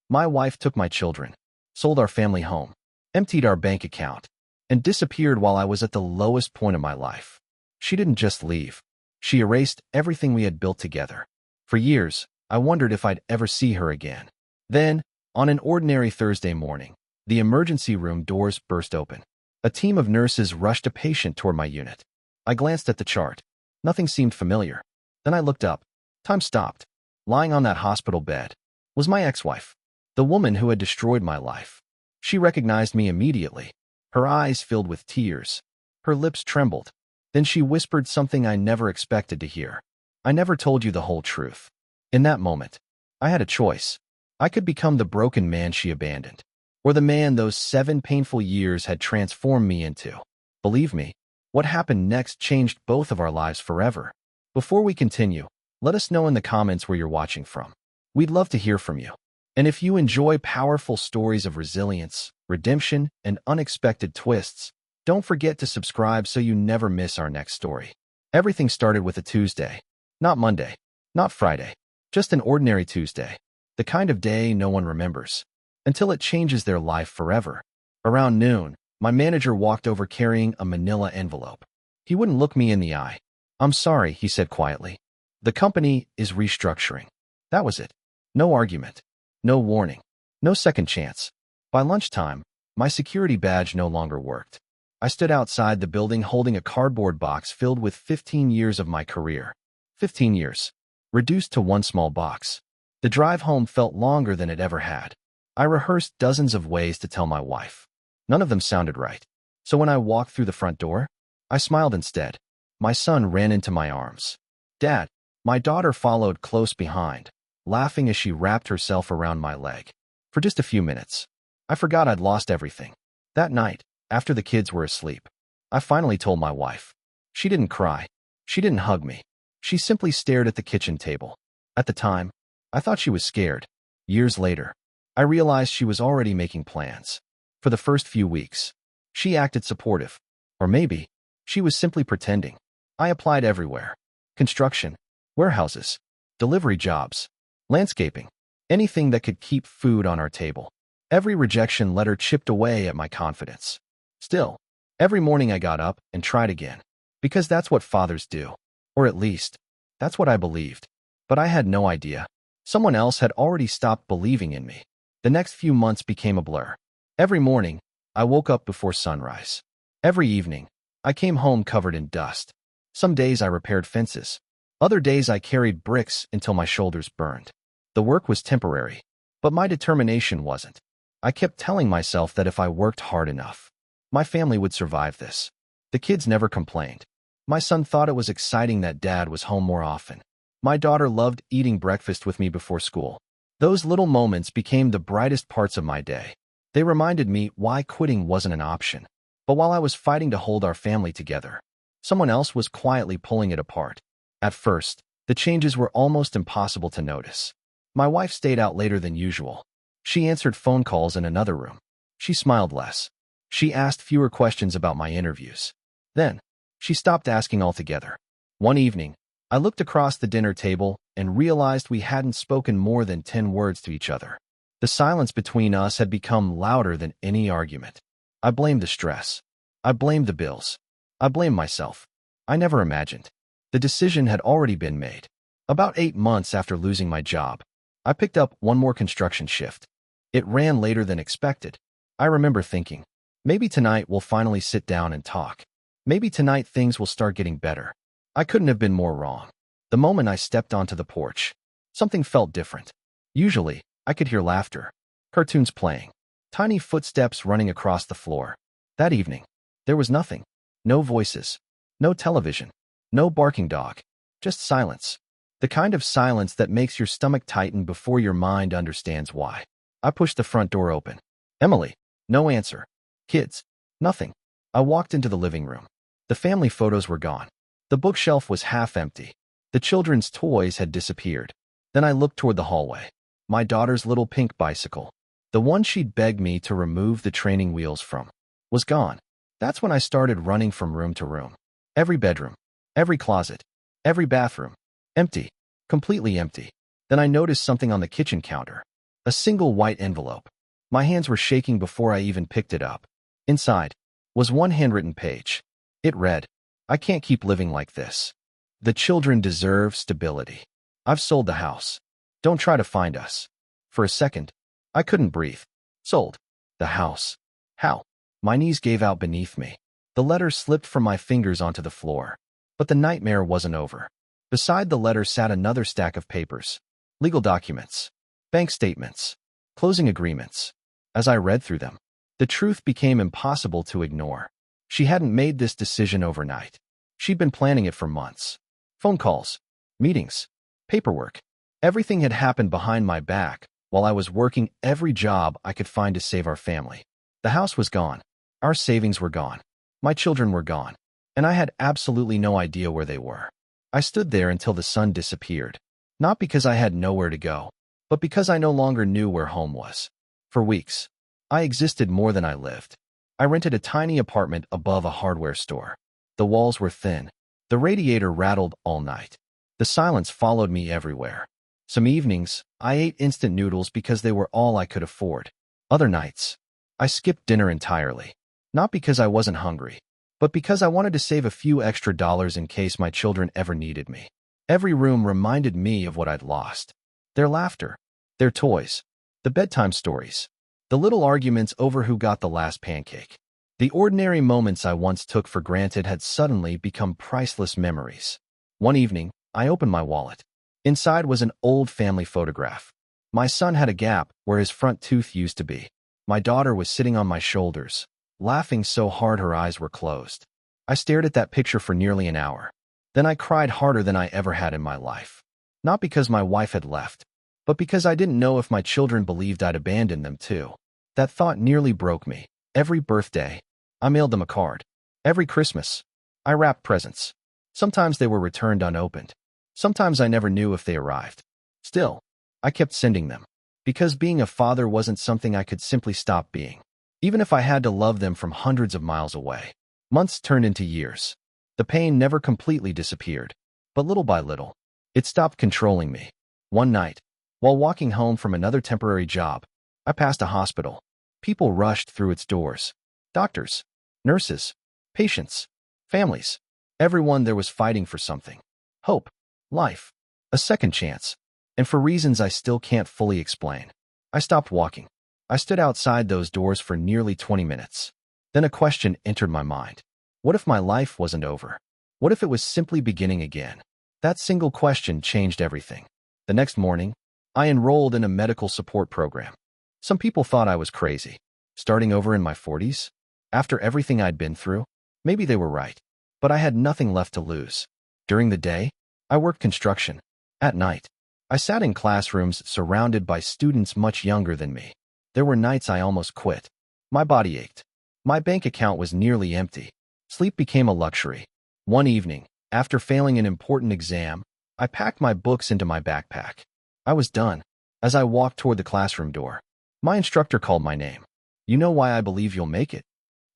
My wife took my children, sold our family home, emptied our bank account, and disappeared while I was at the lowest point of my life. She didn't just leave. She erased everything we had built together. For years, I wondered if I'd ever see her again. Then, on an ordinary Thursday morning, the emergency room doors burst open. A team of nurses rushed a patient toward my unit. I glanced at the chart. Nothing seemed familiar. Then I looked up. Time stopped. Lying on that hospital bed was my ex-wife, the woman who had destroyed my life. She recognized me immediately. Her eyes filled with tears. Her lips trembled. Then she whispered something I never expected to hear. I never told you the whole truth. In that moment, I had a choice. I could become the broken man she abandoned, or the man those 7 painful years had transformed me into. Believe me, what happened next changed both of our lives forever. Before we continue, let us know in the comments where you're watching from. We'd love to hear from you. And if you enjoy powerful stories of resilience, redemption, and unexpected twists, don't forget to subscribe so you never miss our next story. Everything started with a Tuesday. Not Monday, not Friday, just an ordinary Tuesday. The kind of day no one remembers, until it changes their life forever. Around noon, my manager walked over carrying a manila envelope. He wouldn't look me in the eye. "I'm sorry," he said quietly. "The company is restructuring." That was it. No argument. No warning. No second chance. By lunchtime, my security badge no longer worked. I stood outside the building holding a cardboard box filled with 15 years of my career. 15 years. Reduced to one small box. The drive home felt longer than it ever had. I rehearsed dozens of ways to tell my wife. None of them sounded right. So when I walked through the front door, I smiled instead. My son ran into my arms. "Dad." My daughter followed close behind, laughing as she wrapped herself around my leg. For just a few minutes, I forgot I'd lost everything. That night, after the kids were asleep, I finally told my wife. She didn't cry. She didn't hug me. She simply stared at the kitchen table. At the time, I thought she was scared. Years later, I realized she was already making plans. For the first few weeks, she acted supportive. Or maybe, she was simply pretending. I applied everywhere. Construction, warehouses, delivery jobs, landscaping, anything that could keep food on our table. Every rejection letter chipped away at my confidence. Still, every morning I got up and tried again. Because that's what fathers do. Or at least, that's what I believed. But I had no idea. Someone else had already stopped believing in me. The next few months became a blur. Every morning, I woke up before sunrise. Every evening, I came home covered in dust. Some days I repaired fences. Other days I carried bricks until my shoulders burned. The work was temporary, but my determination wasn't. I kept telling myself that if I worked hard enough, my family would survive this. The kids never complained. My son thought it was exciting that Dad was home more often. My daughter loved eating breakfast with me before school. Those little moments became the brightest parts of my day. They reminded me why quitting wasn't an option. But while I was fighting to hold our family together, someone else was quietly pulling it apart. At first, the changes were almost impossible to notice. My wife stayed out later than usual. She answered phone calls in another room. She smiled less. She asked fewer questions about my interviews. Then, she stopped asking altogether. One evening, I looked across the dinner table and realized we hadn't spoken more than 10 words to each other. The silence between us had become louder than any argument. I blamed the stress. I blamed the bills. I blamed myself. I never imagined. The decision had already been made. About 8 months after losing my job, I picked up one more construction shift. It ran later than expected. I remember thinking, maybe tonight we'll finally sit down and talk. Maybe tonight things will start getting better. I couldn't have been more wrong. The moment I stepped onto the porch, something felt different. Usually, I could hear laughter, cartoons playing, tiny footsteps running across the floor. That evening, there was nothing. No voices, no television, no barking dog, just silence. The kind of silence that makes your stomach tighten before your mind understands why. I pushed the front door open. Emily, no answer. Kids, nothing. I walked into the living room. The family photos were gone. The bookshelf was half empty. The children's toys had disappeared. Then I looked toward the hallway. My daughter's little pink bicycle, the one she'd begged me to remove the training wheels from, was gone. That's when I started running from room to room. Every bedroom, every closet, every bathroom. Empty. Completely empty. Then I noticed something on the kitchen counter. A single white envelope. My hands were shaking before I even picked it up. Inside was one handwritten page. It read, "I can't keep living like this. The children deserve stability. I've sold the house. Don't try to find us." For a second, I couldn't breathe. Sold the house. How? My knees gave out beneath me. The letter slipped from my fingers onto the floor. But the nightmare wasn't over. Beside the letter sat another stack of papers. Legal documents, bank statements, closing agreements. As I read through them, the truth became impossible to ignore. She hadn't made this decision overnight. She'd been planning it for months. Phone calls, meetings, paperwork. Everything had happened behind my back while I was working every job I could find to save our family. The house was gone. Our savings were gone. My children were gone. And I had absolutely no idea where they were. I stood there until the sun disappeared. Not because I had nowhere to go, but because I no longer knew where home was. For weeks, I existed more than I lived. I rented a tiny apartment above a hardware store. The walls were thin. The radiator rattled all night. The silence followed me everywhere. Some evenings, I ate instant noodles because they were all I could afford. Other nights, I skipped dinner entirely. Not because I wasn't hungry, but because I wanted to save a few extra dollars in case my children ever needed me. Every room reminded me of what I'd lost. Their laughter, their toys, the bedtime stories, the little arguments over who got the last pancake. The ordinary moments I once took for granted had suddenly become priceless memories. One evening, I opened my wallet. Inside was an old family photograph. My son had a gap where his front tooth used to be. My daughter was sitting on my shoulders, laughing so hard her eyes were closed. I stared at that picture for nearly an hour. Then I cried harder than I ever had in my life. Not because my wife had left, but because I didn't know if my children believed I'd abandoned them too. That thought nearly broke me. Every birthday, I mailed them a card. Every Christmas, I wrapped presents. Sometimes they were returned unopened. Sometimes I never knew if they arrived. Still, I kept sending them, because being a father wasn't something I could simply stop being, even if I had to love them from hundreds of miles away. Months turned into years. The pain never completely disappeared, but little by little, it stopped controlling me. One night, while walking home from another temporary job, I passed a hospital. People rushed through its doors. Doctors, nurses, patients, families. Everyone there was fighting for something. Hope, life, a second chance. And for reasons I still can't fully explain, I stopped walking. I stood outside those doors for nearly 20 minutes. Then a question entered my mind. What if my life wasn't over? What if it was simply beginning again? That single question changed everything. The next morning, I enrolled in a medical support program. Some people thought I was crazy. Starting over in my 40s? After everything I'd been through? Maybe they were right. But I had nothing left to lose. During the day, I worked construction. At night, I sat in classrooms surrounded by students much younger than me. There were nights I almost quit. My body ached. My bank account was nearly empty. Sleep became a luxury. One evening, after failing an important exam, I packed my books into my backpack. I was done. As I walked toward the classroom door, my instructor called my name. "You know why I believe you'll make it?"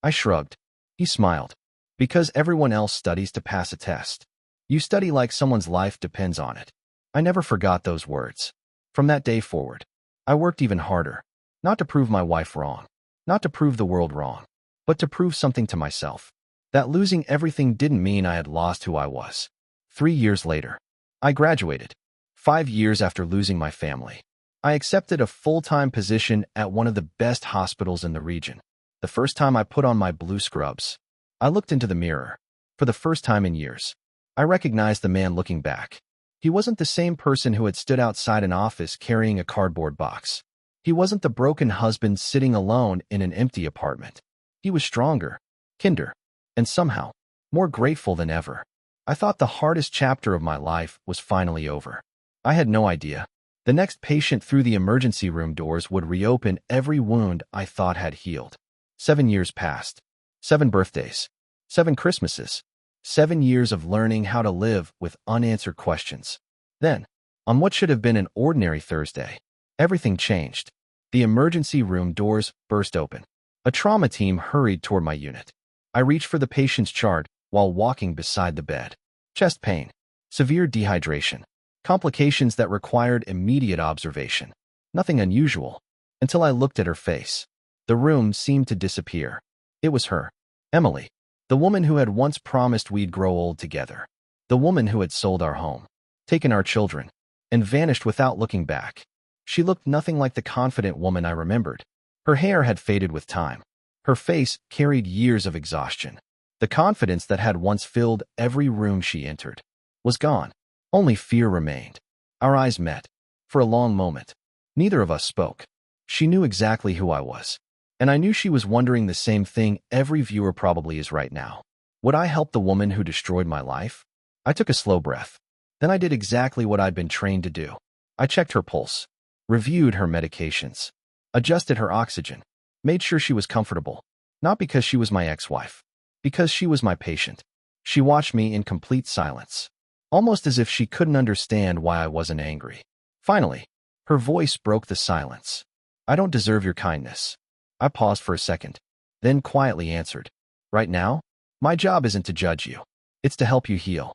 I shrugged. He smiled. "Because everyone else studies to pass a test. You study like someone's life depends on it." I never forgot those words. From that day forward, I worked even harder. Not to prove my wife wrong. Not to prove the world wrong. But to prove something to myself. That losing everything didn't mean I had lost who I was. 3 years later, I graduated. 5 years after losing my family, I accepted a full-time position at one of the best hospitals in the region. The first time I put on my blue scrubs, I looked into the mirror. For the first time in years, I recognized the man looking back. He wasn't the same person who had stood outside an office carrying a cardboard box. He wasn't the broken husband sitting alone in an empty apartment. He was stronger, kinder, and somehow more grateful than ever. I thought the hardest chapter of my life was finally over. I had no idea. The next patient through the emergency room doors would reopen every wound I thought had healed. 7 years passed. 7 birthdays. 7 Christmases. 7 years of learning how to live with unanswered questions. Then, on what should have been an ordinary Thursday, everything changed. The emergency room doors burst open. A trauma team hurried toward my unit. I reached for the patient's chart while walking beside the bed. Chest pain, severe dehydration, complications that required immediate observation. Nothing unusual, until I looked at her face. The room seemed to disappear. It was her, Emily, the woman who had once promised we'd grow old together, the woman who had sold our home, taken our children, and vanished without looking back. She looked nothing like the confident woman I remembered. Her hair had faded with time. Her face carried years of exhaustion. The confidence that had once filled every room she entered was gone. Only fear remained. Our eyes met. For a long moment, neither of us spoke. She knew exactly who I was, and I knew she was wondering the same thing every viewer probably is right now. Would I help the woman who destroyed my life? I took a slow breath. Then I did exactly what I'd been trained to do. I checked her pulse, reviewed her medications, adjusted her oxygen, made sure she was comfortable, not because she was my ex-wife, because she was my patient. She watched me in complete silence, almost as if she couldn't understand why I wasn't angry. Finally, her voice broke the silence. I don't deserve your kindness. I paused for a second, then quietly answered, right now, my job isn't to judge you. It's to help you heal.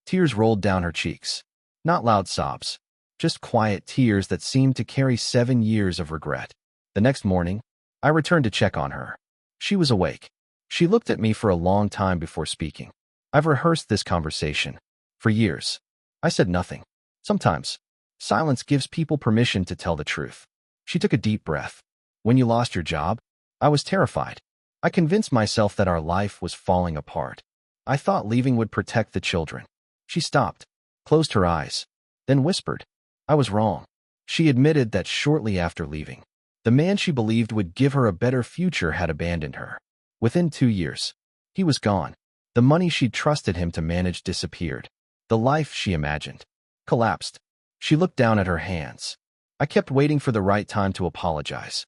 Tears rolled down her cheeks. Not loud sobs, just quiet tears that seemed to carry 7 years of regret. The next morning, I returned to check on her. She was awake. She looked at me for a long time before speaking. I've rehearsed this conversation for years. I said nothing. Sometimes, silence gives people permission to tell the truth. She took a deep breath. When you lost your job, I was terrified. I convinced myself that our life was falling apart. I thought leaving would protect the children. She stopped, closed her eyes, then whispered, I was wrong. She admitted that shortly after leaving, the man she believed would give her a better future had abandoned her. Within 2 years, he was gone. The money she'd trusted him to manage disappeared. The life she imagined collapsed. She looked down at her hands. I kept waiting for the right time to apologize.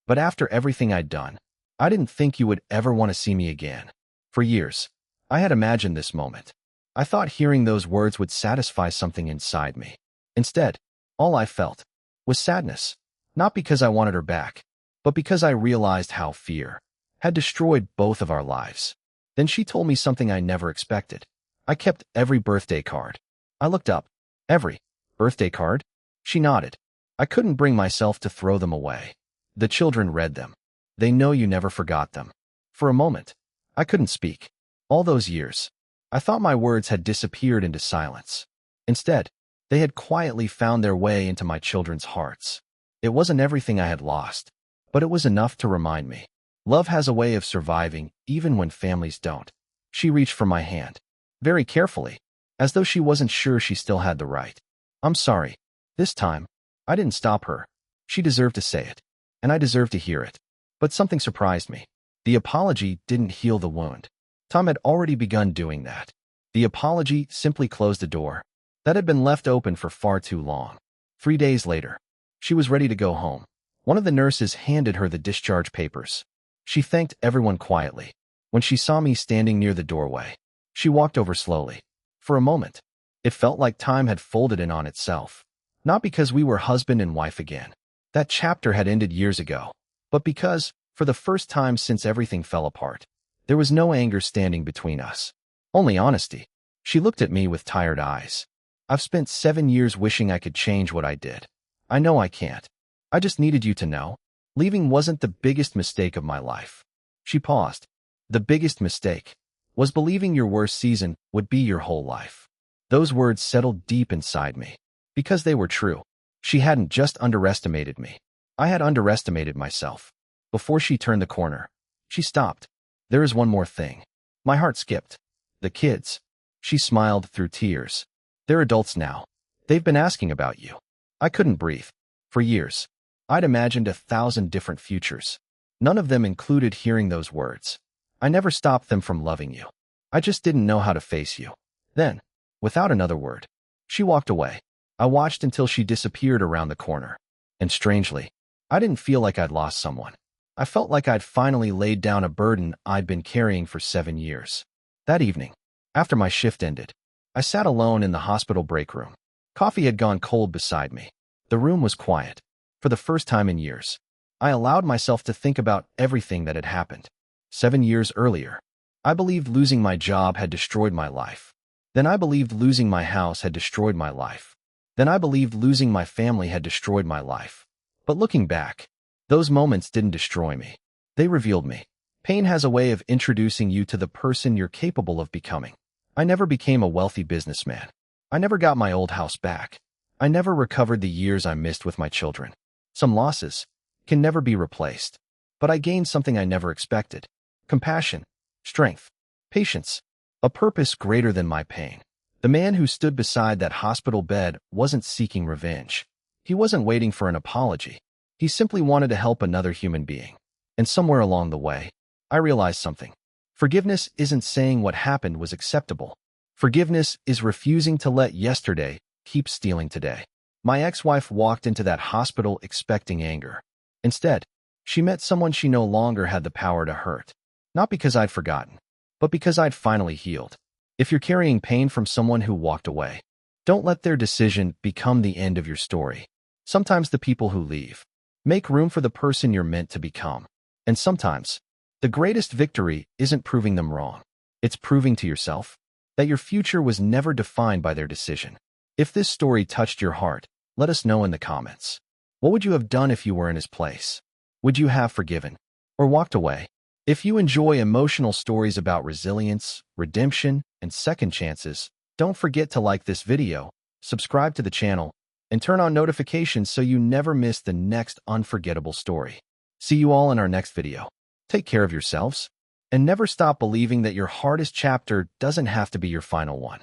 But after everything I'd done, I didn't think you would ever want to see me again. For years, I had imagined this moment. I thought hearing those words would satisfy something inside me. Instead, all I felt was sadness, not because I wanted her back, but because I realized how fear had destroyed both of our lives. Then she told me something I never expected. I kept every birthday card. I looked up. Every birthday card? She nodded. I couldn't bring myself to throw them away. The children read them. They know you never forgot them. For a moment, I couldn't speak. All those years, I thought my words had disappeared into silence. Instead, they had quietly found their way into my children's hearts. It wasn't everything I had lost, but it was enough to remind me. Love has a way of surviving even when families don't. She reached for my hand, very carefully, as though she wasn't sure she still had the right. I'm sorry. This time, I didn't stop her. She deserved to say it, and I deserved to hear it. But something surprised me. The apology didn't heal the wound. Tom had already begun doing that. The apology simply closed the door that had been left open for far too long. 3 days later, she was ready to go home. One of the nurses handed her the discharge papers. She thanked everyone quietly. When she saw me standing near the doorway, she walked over slowly. For a moment, it felt like time had folded in on itself. Not because we were husband and wife again. That chapter had ended years ago. But because, for the first time since everything fell apart, there was no anger standing between us. Only honesty. She looked at me with tired eyes. I've spent 7 years wishing I could change what I did. I know I can't. I just needed you to know. Leaving wasn't the biggest mistake of my life. She paused. The biggest mistake was believing your worst season would be your whole life. Those words settled deep inside me. Because they were true. She hadn't just underestimated me. I had underestimated myself. Before she turned the corner, she stopped. There is one more thing. My heart skipped. The kids. She smiled through tears. They're adults now. They've been asking about you. I couldn't breathe. For years, I'd imagined 1,000 different futures. None of them included hearing those words. I never stopped them from loving you. I just didn't know how to face you. Then, without another word, she walked away. I watched until she disappeared around the corner. And strangely, I didn't feel like I'd lost someone. I felt like I'd finally laid down a burden I'd been carrying for 7 years. That evening, after my shift ended, I sat alone in the hospital break room. Coffee had gone cold beside me. The room was quiet. For the first time in years, I allowed myself to think about everything that had happened. 7 years earlier, I believed losing my job had destroyed my life. Then I believed losing my house had destroyed my life. Then I believed losing my family had destroyed my life. But looking back, those moments didn't destroy me. They revealed me. Pain has a way of introducing you to the person you're capable of becoming. I never became a wealthy businessman. I never got my old house back. I never recovered the years I missed with my children. Some losses can never be replaced. But I gained something I never expected. Compassion, strength, patience, a purpose greater than my pain. The man who stood beside that hospital bed wasn't seeking revenge. He wasn't waiting for an apology. He simply wanted to help another human being. And somewhere along the way, I realized something. Forgiveness isn't saying what happened was acceptable. Forgiveness is refusing to let yesterday keep stealing today. My ex-wife walked into that hospital expecting anger. Instead, she met someone she no longer had the power to hurt. Not because I'd forgotten, but because I'd finally healed. If you're carrying pain from someone who walked away, don't let their decision become the end of your story. Sometimes the people who leave make room for the person you're meant to become. And sometimes, the greatest victory isn't proving them wrong. It's proving to yourself that your future was never defined by their decision. If this story touched your heart, let us know in the comments. What would you have done if you were in his place? Would you have forgiven or walked away? If you enjoy emotional stories about resilience, redemption, and second chances, don't forget to like this video, subscribe to the channel, and turn on notifications so you never miss the next unforgettable story. See you all in our next video. Take care of yourselves, and never stop believing that your hardest chapter doesn't have to be your final one.